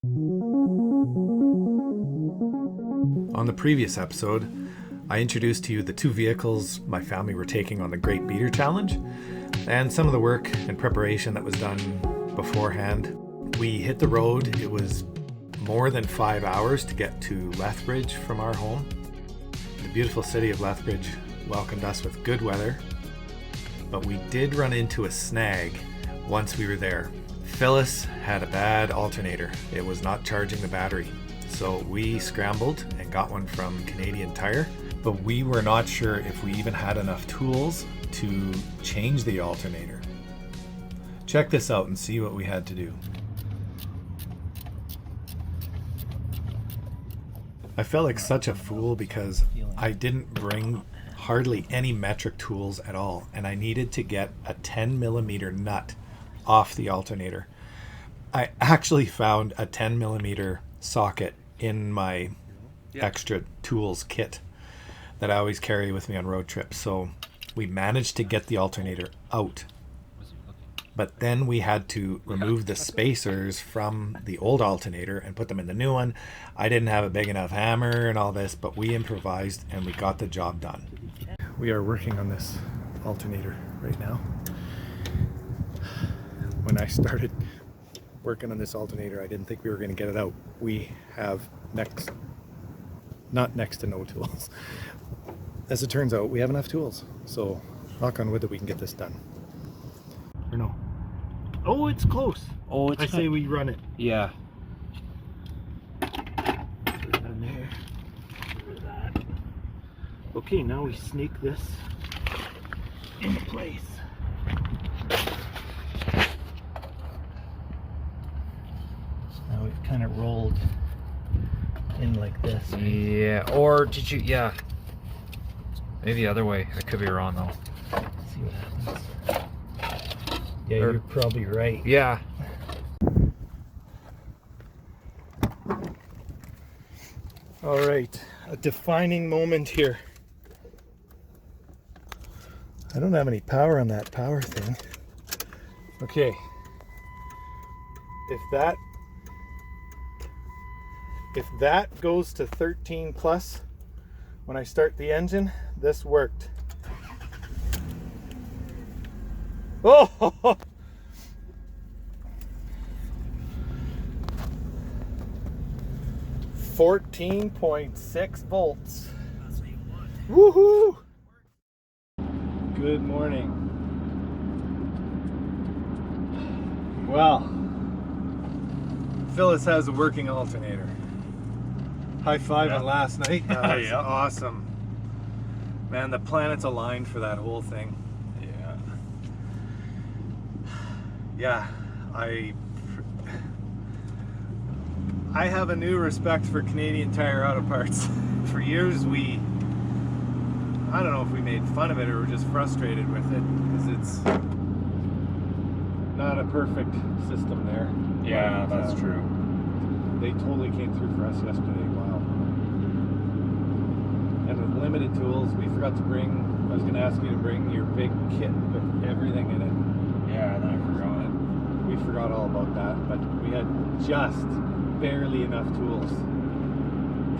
On the previous episode, I introduced to you the two vehicles my family were taking on the Great Beater Challenge and some of the work and preparation that was done beforehand. We hit the road. It was more than 5 hours to get to Lethbridge from our home. The beautiful city of Lethbridge welcomed us with good weather, but we did run into a snag once we were there. Phyllis had a bad alternator. It was not charging the battery. So we scrambled and got one from Canadian Tire, but we were not sure if we even had enough tools to change the alternator. Check this out and see what we had to do. I felt like such a fool because I didn't bring hardly any metric tools at all, and I needed to get a 10mm nut off the alternator. I actually found a 10mm socket in my extra tools kit that I always carry with me on road trips. So we managed to get the alternator out, but then we had to remove the spacers from the old alternator and put them in the new one. I didn't have a big enough hammer and all this, but we improvised and we got the job done. We are working on this alternator right now. When I started working on this alternator, I didn't think we were going to get it out. We have not next to no tools. As it turns out, we have enough tools. So knock on wood that we can get this done. Or no. Oh, it's close. Oh, I say we run it. Yeah. Okay, now we sneak this into place. Now we've kind of rolled in like this. Yeah. Or did you? Yeah. Maybe the other way. I could be wrong though. Let's see what happens. Yeah, you're probably right. Yeah. All right, a defining moment here. I don't have any power on that power thing. Okay. If that goes to 13 plus when I start the engine, this worked. Oh! 14.6 volts. Woohoo! Good morning. Well, Phyllis has a working alternator. High five on last night. That was awesome. Man, the planets aligned for that whole thing. Yeah, I have a new respect for Canadian Tire auto parts. For years I don't know if we made fun of it or were just frustrated with it because it's not a perfect system there. Yeah, But, that's true. They totally came through for us yesterday. Wow. And with limited tools, we forgot to bring, I was going to ask you to bring your big kit with everything in it. Yeah, and then I forgot it. We forgot all about that, but we had just barely enough tools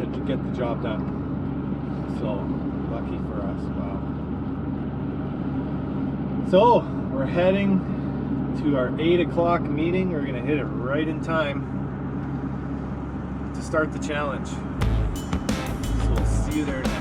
to get the job done. So, lucky for us. Wow. So, we're heading to our 8 o'clock meeting. We're going to hit it right in time to start the challenge. So, we'll see you there next.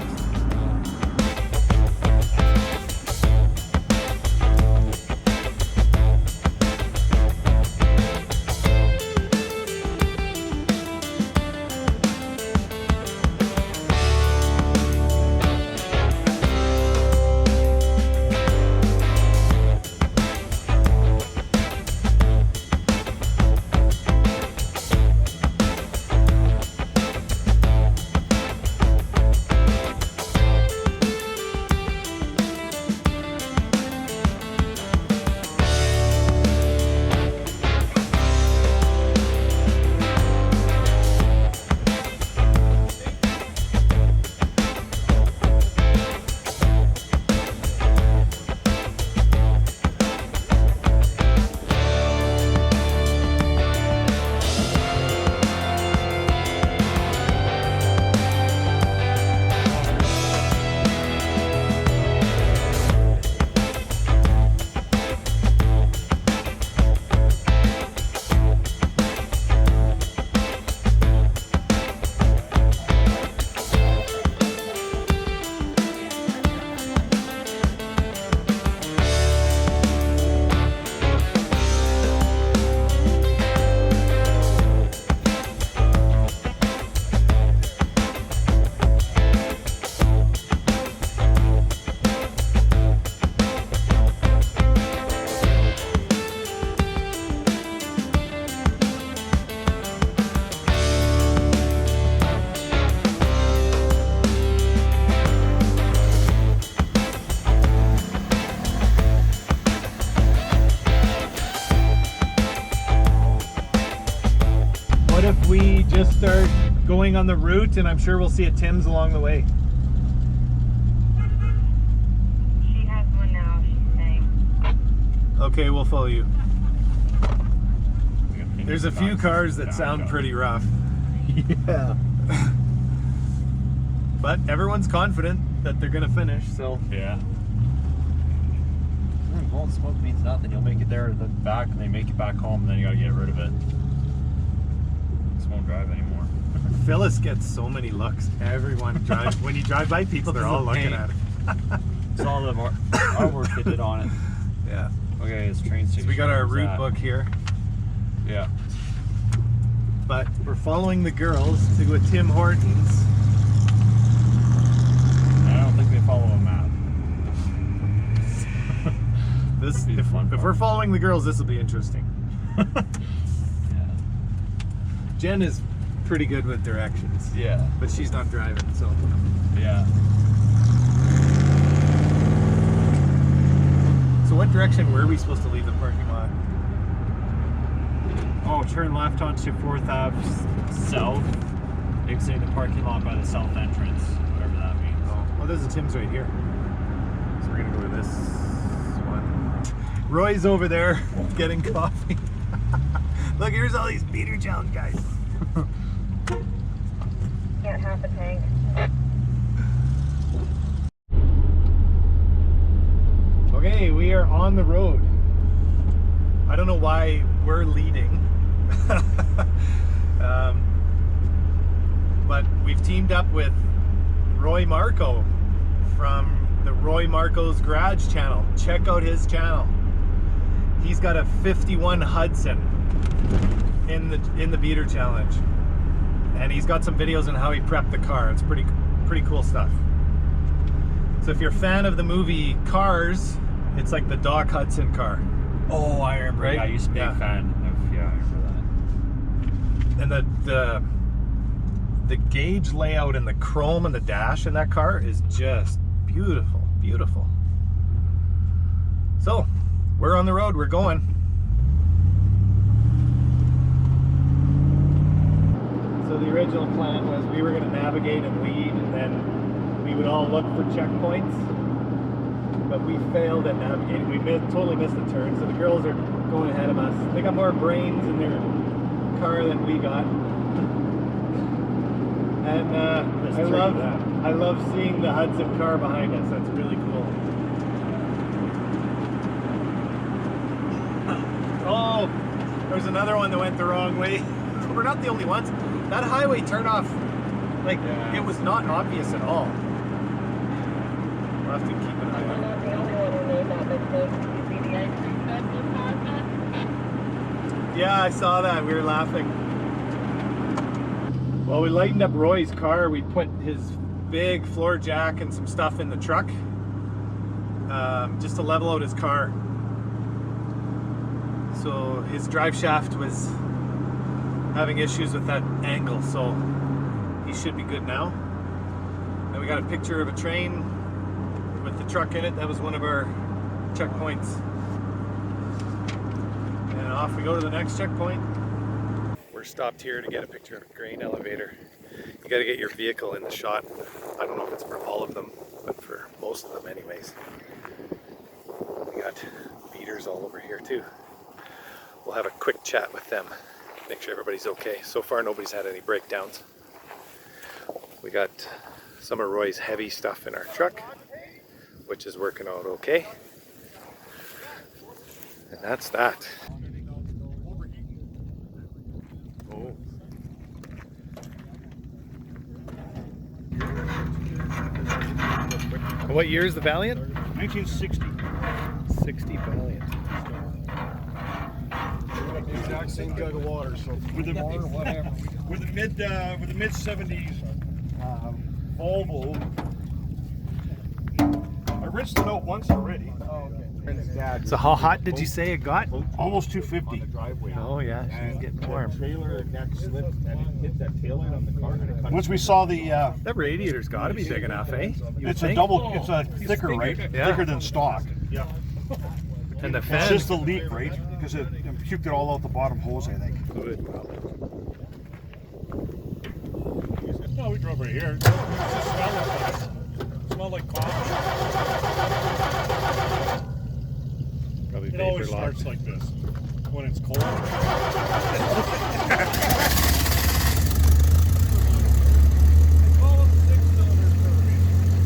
What if we just start going on the route, and I'm sure we'll see a Tim's along the way. She has one now, she's saying. Okay, we'll follow you. There's a few cars that sound pretty rough. Yeah. But everyone's confident that they're gonna finish, so. Yeah. Blowing smoke means nothing. You'll make it there to the back, and they make it back home, and then you gotta get rid of it. Just won't drive anymore. Phyllis gets so many looks. Everyone drives. When you drive by people, they're all looking at it. It's all the artwork they did on it. Yeah. Okay, it's train station. So we got our Where's route that? book here. Yeah. But we're following the girls to a Tim Hortons. I don't think they follow a map. This, Be the fun if part. we're following the girls, this will be interesting. Yeah. Jen is pretty good with directions. Yeah. But she's not driving, so. Yeah. So what direction were we supposed to leave the parking lot? Oh, turn left onto 4th Ave South. Exit the parking lot by the south entrance, whatever that means. Oh, well, there's a Tim's right here. So we're gonna go to this one. Roy's over there getting coffee. Look, here's all these beater challenge guys. Can't have the tank. Okay, we are on the road. I don't know why we're leading. But we've teamed up with Roy Marko from the Roy Marko's Garage channel. Check out his channel. He's got a 51 Hudson in the beater challenge, and he's got some videos on how he prepped the car. It's pretty cool stuff. So if you're a fan of the movie Cars, it's like the Doc Hudson car. Oh, I remember. Right? Yeah, I used to be a fan of. Yeah, I remember that. And the gauge layout and the chrome and the dash in that car is just beautiful, beautiful. So we're on the road, we're going. So the original plan was we were going to navigate and lead, and then we would all look for checkpoints, but we failed at navigating. We totally missed the turn, so the girls are going ahead of us. They got more brains in their car than we got. And I love seeing the Hudson car behind us. That's really cool. Oh, there's another one that went the wrong way. We're not the only ones. That highway turnoff, like, Yeah. it was not obvious at all. We'll have to keep an eye We're on it. not the only one who made that mistake. You see the ice cream fence was not that? Yeah, I saw that. We were laughing. Well, we lightened up Roy's car. We put his big floor jack and some stuff in the truck, just to level out his car. So his drive shaft was having issues with that angle, so he should be good now. And we got a picture of a train with the truck in it. That was one of our checkpoints. And off we go to the next checkpoint. We're stopped here to get a picture of a grain elevator. You got to get your vehicle in the shot. I don't know if it's for all of them, but for most of them anyways. We got beaters all over here too. We'll have a quick chat with them, make sure everybody's okay. So far nobody's had any breakdowns. We got some of Roy's heavy stuff in our truck, which is working out okay. And that's that. Oh. What year is the Valiant? 1960. 60 Valiant. The exact same jug of water. So with the mid 70s Volvo, I rinsed it out once already. So how hot did you say it got? Almost 250. Oh yeah, she's getting warm. Trailer that slipped and it hit that tail light on the car. Once we saw the, That radiator's got to be big enough, eh? You it's think? a double, it's a thicker, right? Yeah. Thicker than stock. Yeah. And the It's fan. just the leak, right? Because it puked it all out the bottom hose, I think. Good. over here. It just smells nice. Smell like coffee. Probably It always vapor locked. starts like this when it's cold.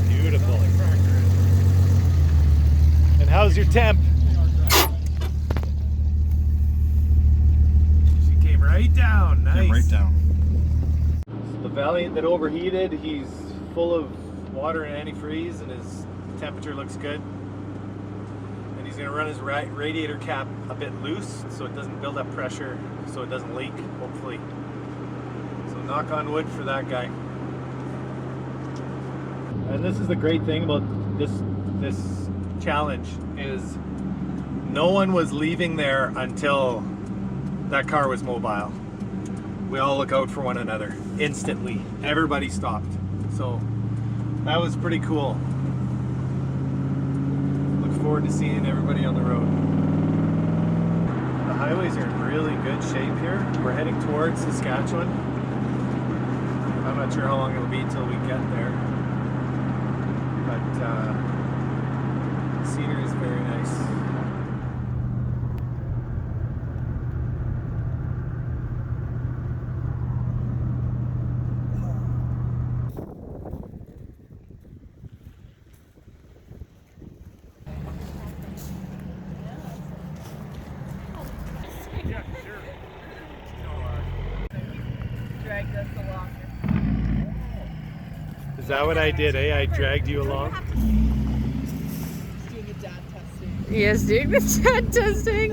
Beautiful. And how's your temp? She came right down. Nice. Came right down. So the Valiant that overheated, he's full of water and antifreeze, and his temperature looks good. And he's going to run his radiator cap a bit loose so it doesn't build up pressure, so it doesn't leak, hopefully. So knock on wood for that guy. And this is the great thing about this challenge is no one was leaving there until that car was mobile. We all look out for one another instantly. Everybody stopped. So that was pretty cool. Look forward to seeing everybody on the road. The highways are in really good shape here. We're heading towards Saskatchewan. I'm not sure how long it'll be till we get there. But the scenery is very nice. Dragged us along. Is that what I did, eh? I dragged you along? Doing the dad testing. Yes, doing the chat testing.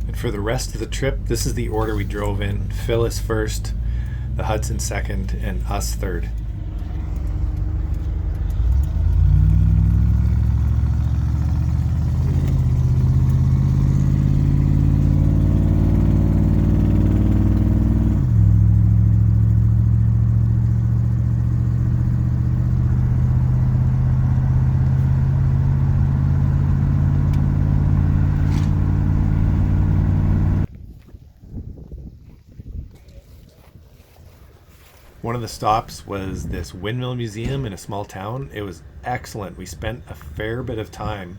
And for the rest of the trip, this is the order we drove in. Phyllis first, the Hudson second, and us third. One of the stops was this windmill museum in a small town. It was excellent. We spent a fair bit of time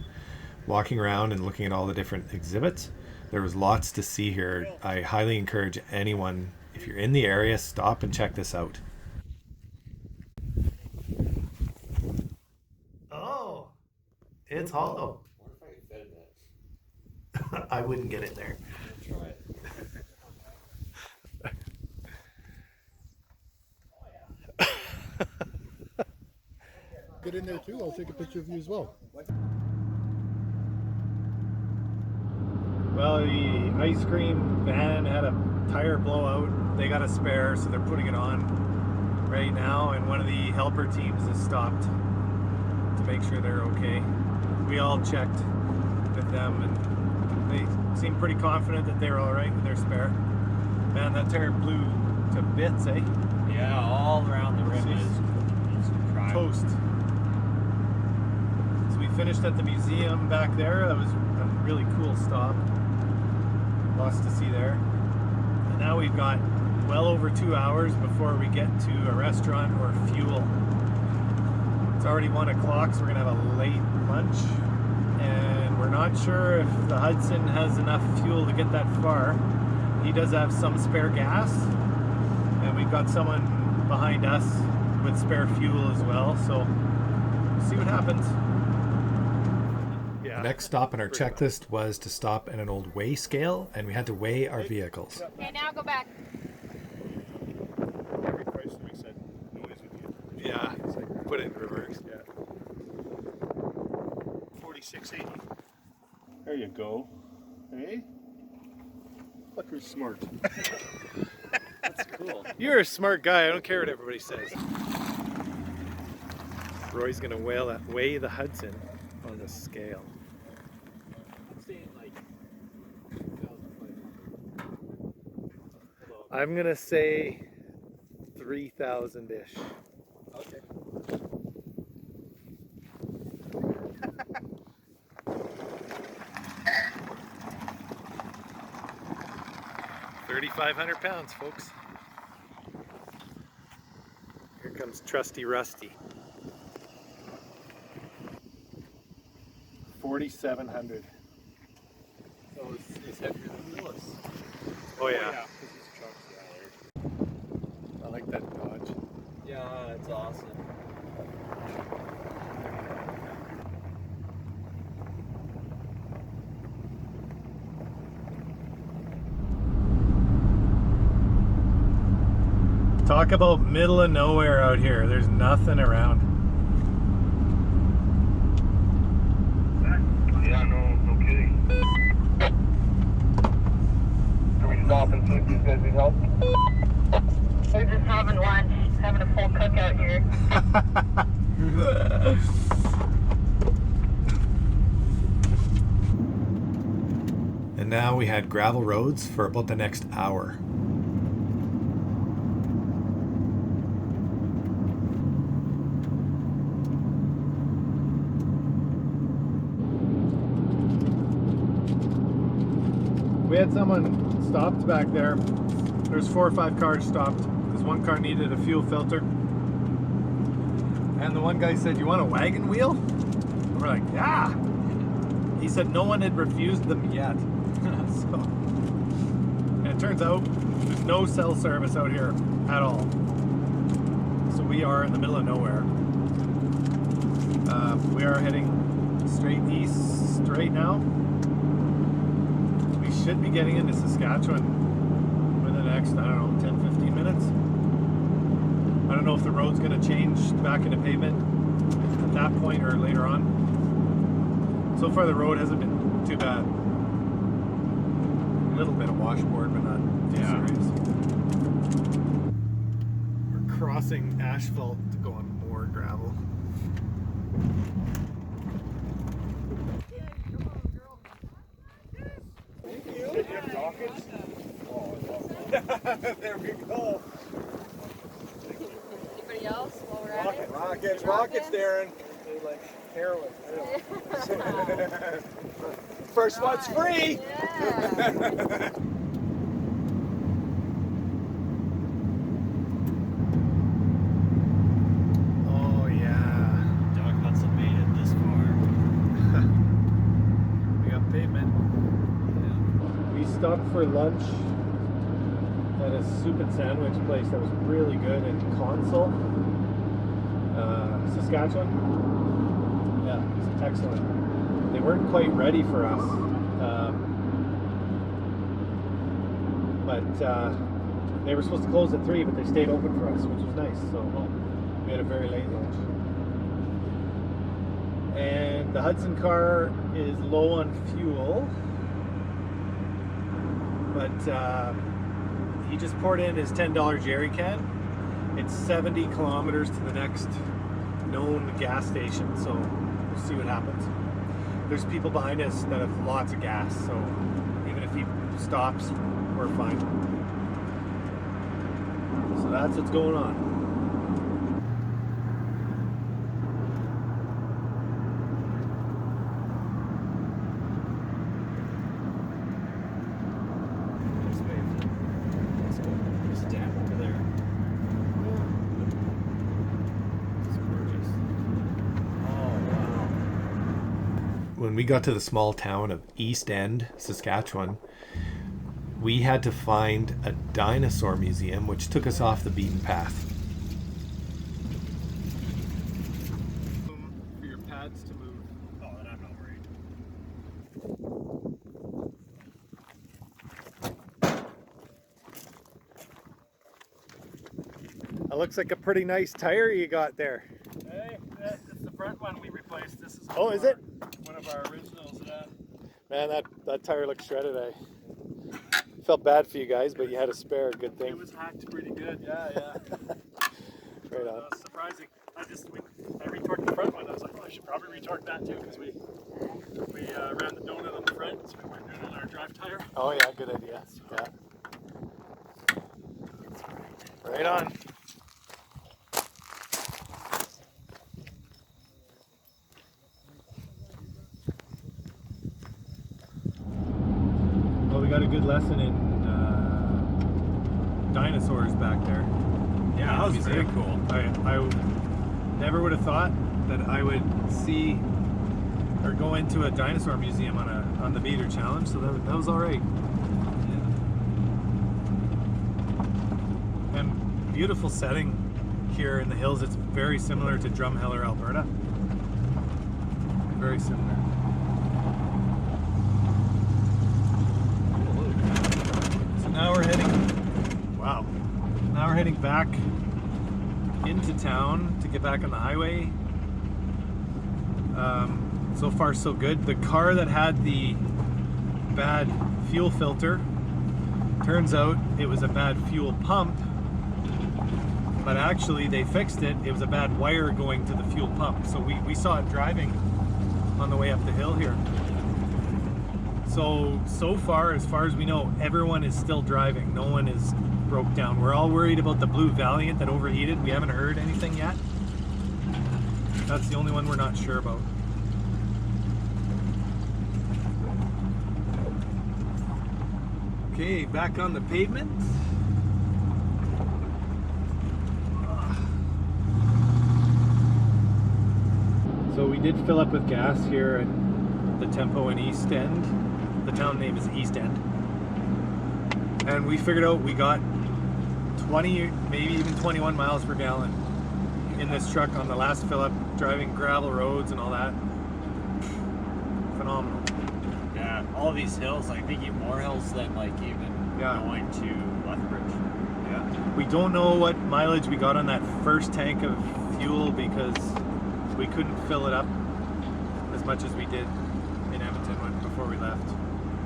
walking around and looking at all the different exhibits. There was lots to see here. I highly encourage anyone, if you're in the area, stop and check this out. Oh, it's hollow. I wonder if I can fit in that. I wouldn't get in there. I'll try it. Get in there too. I'll take a picture of you as well. Well, the ice cream van had a tire blowout. They got a spare, so they're putting it on right now, and one of the helper teams has stopped to make sure they're okay. We all checked with them, and they seemed pretty confident that they were all right with their spare. Man, that tire blew to bits, eh? Yeah, all around the rim is cracked. Toast. So we finished at the museum back there. That was a really cool stop. Lots to see there. And now we've got well over 2 hours before we get to a restaurant or fuel. It's already 1 o'clock, so we're gonna have a late lunch. And we're not sure if the Hudson has enough fuel to get that far. He does have some spare gas, and we've got someone behind us with spare fuel as well, so we'll see what happens. The next stop on our checklist was to stop at an old weigh scale, and we had to weigh our vehicles. Okay, now go back. Every price that we said noise with you. Yeah, put it in reverse. Yeah. 4680. There you go. Hey? Look who's smart. That's cool. You're a smart guy. I don't care what everybody says. Roy's gonna weigh the Hudson on the scale. I'm gonna say 3,000-ish. Okay. 3,500 pounds, folks. Here comes Trusty Rusty. 4,700. So it's heavier than Phyllis. Oh yeah. This is trucks, yeah. I like that Dodge. Yeah, it's awesome. Talk about middle of nowhere out here. There's nothing around. Yeah, no kidding. Can we stop and see if these guys need help? We're just having lunch, having a full cookout here. And now we had gravel roads for about the next hour. We had someone stopped back there. There's 4 or 5 cars stopped because one car needed a fuel filter. And the one guy said, "You want a wagon wheel?" And we're like, "Yeah." He said no one had refused them yet. So, and it turns out there's no cell service out here at all. So we are in the middle of nowhere. We are heading straight east right now. We should be getting into Saskatchewan within the next, I don't know, 10-15 minutes. I don't know if the road's going to change back into pavement at that point or later on. So far the road hasn't been too bad. A little bit of washboard, but not too serious. We're crossing asphalt to go on more gravel. There we go. Anybody else while we're at it? Rockets, Darren. They like heroin. First one's free. Yeah. Oh yeah. Doc Hudson made it this far. We got pavement. We stopped for lunch at a soup and sandwich place that was really good in Consul, Saskatchewan. Yeah, it was excellent. They weren't quite ready for us, but they were supposed to close at 3, but they stayed open for us, which was nice. So we had a very late lunch. And the Hudson car is low on fuel, but he just poured in his $10 jerry can. It's 70 kilometers to the next known gas station, so we'll see what happens. There's people behind us that have lots of gas, so even if he stops, we're fine. So that's what's going on. When we got to the small town of East End, Saskatchewan, we had to find a dinosaur museum, which took us off the beaten path. For your pads to move. Oh, and I'm not worried. That looks like a pretty nice tire you got there. Hey, it's the front one we replaced. This is Oh, is it? one of our originals. Man, that tire looks shredded. I felt bad for you guys, but you had a spare. Good thing. It was hacked pretty good. Yeah. Right on. Surprising. I retorqued the front one. I was like, oh, I should probably retorque that too because we ran the donut on the front, so we weren't doing it on our drive tire. Oh yeah, good idea. Yeah. Right on. Well, we got a good lesson in dinosaurs back there. Yeah, that was very cool. I never would have thought that I would see or go into a dinosaur museum on the Beater Challenge, so that was all right. And beautiful setting here in the hills. It's very similar to Drumheller, Alberta. Very similar. So now we're heading. Wow. Now we're heading back into town to get back on the highway. So far so good. The car that had the bad fuel filter, turns out it was a bad fuel pump, but actually they fixed it. It was a bad wire going to the fuel pump. So we saw it driving on the way up the hill here. So far as we know, everyone is still driving. No one is broke down. We're all worried about the Blue Valiant that overheated. We haven't heard anything yet. That's the only one we're not sure about. Okay, back on the pavement. So we did fill up with gas here at the Tempo in East End. The town name is East End. And we figured out we got 20, maybe even 21 miles per gallon in this truck on the last fill up, driving gravel roads and all that. Phenomenal. Yeah, all these hills, like they give more hills than like even going to Lethbridge. Yeah. We don't know what mileage we got on that first tank of fuel because we couldn't fill it up as much as we did in Edmonton before we left.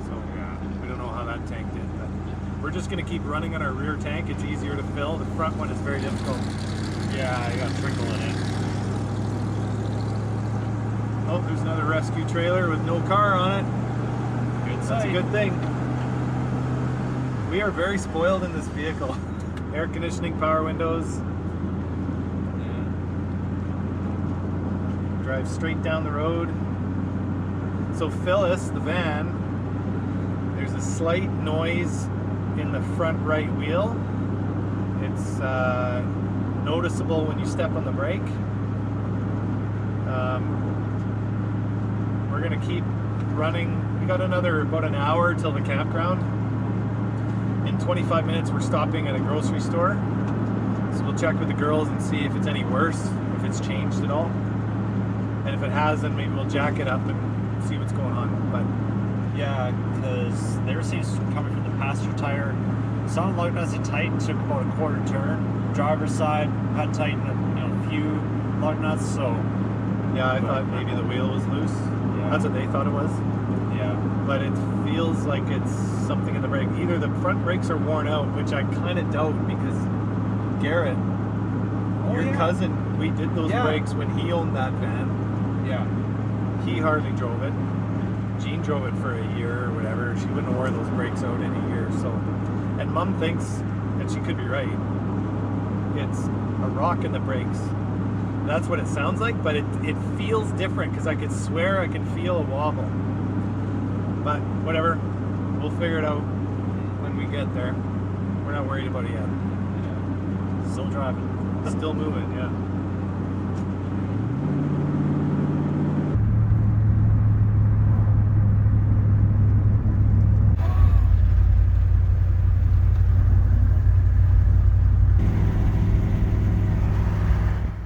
So yeah, we don't know how that tank did, but we're just gonna keep running on our rear tank. It's easier to fill. The front one is very difficult. Yeah, you got trickle in it. Oh, there's another rescue trailer with no car on it. That's a good thing. We are very spoiled in this vehicle. Air conditioning, power windows. Drive straight down the road. So Phyllis, the van, there's a slight noise in the front right wheel. It's noticeable when you step on the brake. We're gonna keep running. We got about an hour till the campground. In 25 minutes we're stopping at a grocery store. So we'll check with the girls and see if it's any worse, if it's changed at all. And if it has, then maybe we'll jack it up and see what's going on. But yeah, because they were seeing coming from the passenger tire. Sounded like as it tightened, took about a quarter turn. Driver's side had tightened a few lug nuts. So yeah, I thought maybe the wheel was loose. Yeah. That's what they thought it was. Yeah. But it feels like it's something in the brake. Either the front brakes are worn out, which I kind of doubt because Garrett, your cousin, we did those brakes when he owned that van. Yeah. He hardly drove it. Jean drove it for a year or whatever. She wouldn't have worn those brakes out in a year. So, and Mom thinks, and she could be right, it's a rock in the brakes. That's what it sounds like, but it feels different because I could swear I can feel a wobble. But whatever, we'll figure it out when we get there. We're not worried about it yet. Yeah. Still driving. Still moving, yeah.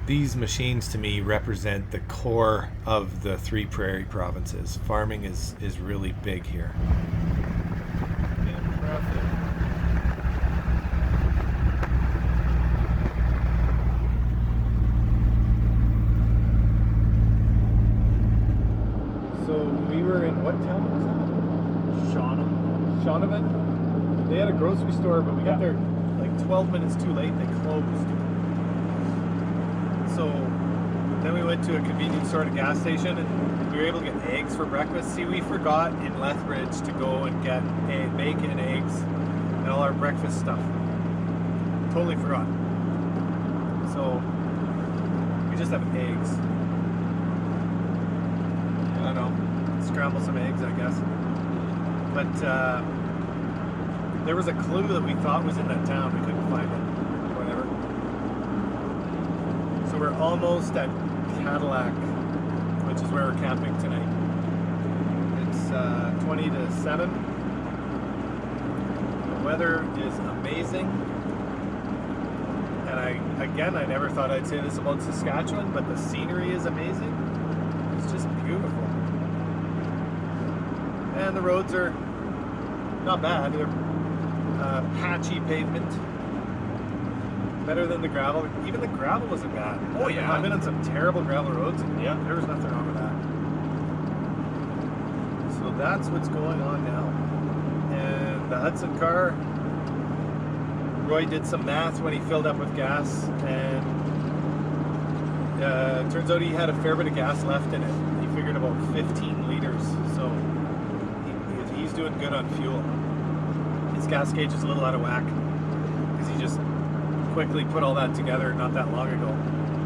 These machines to me represent the core of the three prairie provinces. Farming is really big here. Impressive. So we were in what town was that? Shaunavon. They had a grocery store, but we got there like 12 minutes too late. They closed. So then we went to a convenience store at a gas station and we were able to get eggs for breakfast. See, we forgot in Lethbridge to go and get bacon, eggs, and all our breakfast stuff. Totally forgot. So we just have eggs. I don't know. Scramble some eggs, I guess. But There was a clue that we thought was in that town. We couldn't find it. Whatever. So we're almost at Cadillac, which is where we're camping tonight. It's 20 to 7. The weather is amazing. And I never thought I'd say this about Saskatchewan, but the scenery is amazing. It's just beautiful. And the roads are not bad. They're patchy pavement. Better than the gravel. Even the gravel wasn't bad. Oh, yeah. I've been on some terrible gravel roads, and Yeah. there was nothing wrong with that. So that's what's going on now. And the Hudson car, Roy did some math when he filled up with gas, and it turns out he had a fair bit of gas left in it. He figured about 15 liters, so he's doing good on fuel. His gas gauge is a little out of whack because he just quickly put all that together not that long ago.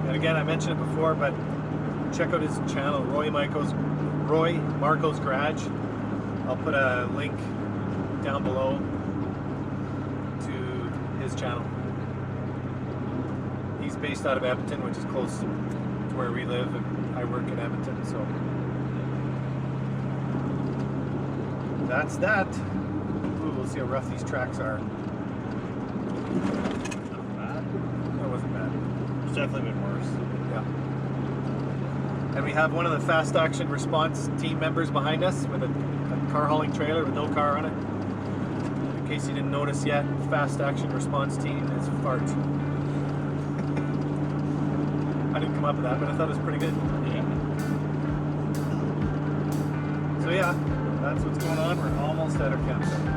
And again, I mentioned it before, but check out his channel, Roy Marko's Garage. I'll put a link down below to his channel. He's based out of Edmonton, which is close to where we live, and I work in Edmonton, so that's that. Ooh, we'll see how rough these tracks are. That wasn't bad. It's definitely been worse. Yeah. And we have one of the fast action response team members behind us with a car hauling trailer with no car on it. In case you didn't notice yet, fast action response team is fart. I didn't come up with that, but I thought it was pretty good. Yeah. So yeah, that's what's going on. We're almost at our campsite.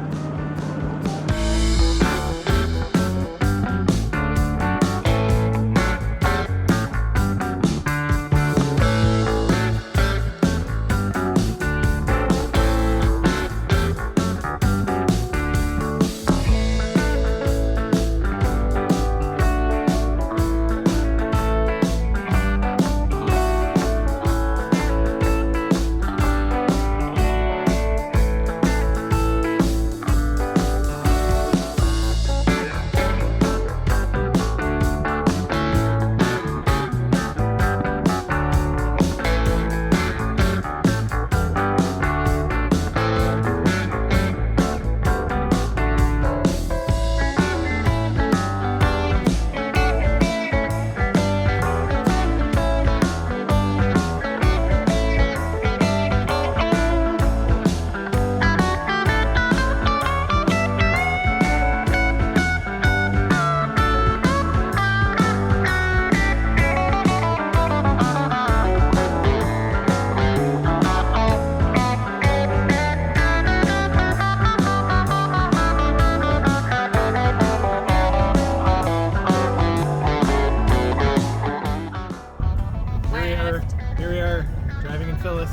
Here we are, driving in Phyllis.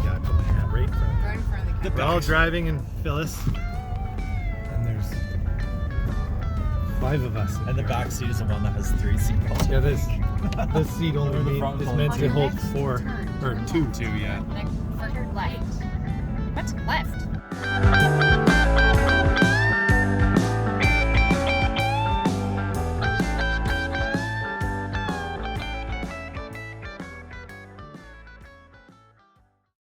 Yeah, I put my hand right in front of me. Right in front of the We're all driving in Phyllis, and there's 5 of us. And the back seat is the one that has 3 seatbelts. Yeah, this seat only is meant to hold 4 or 2. 2, yeah. next for your light. What's left?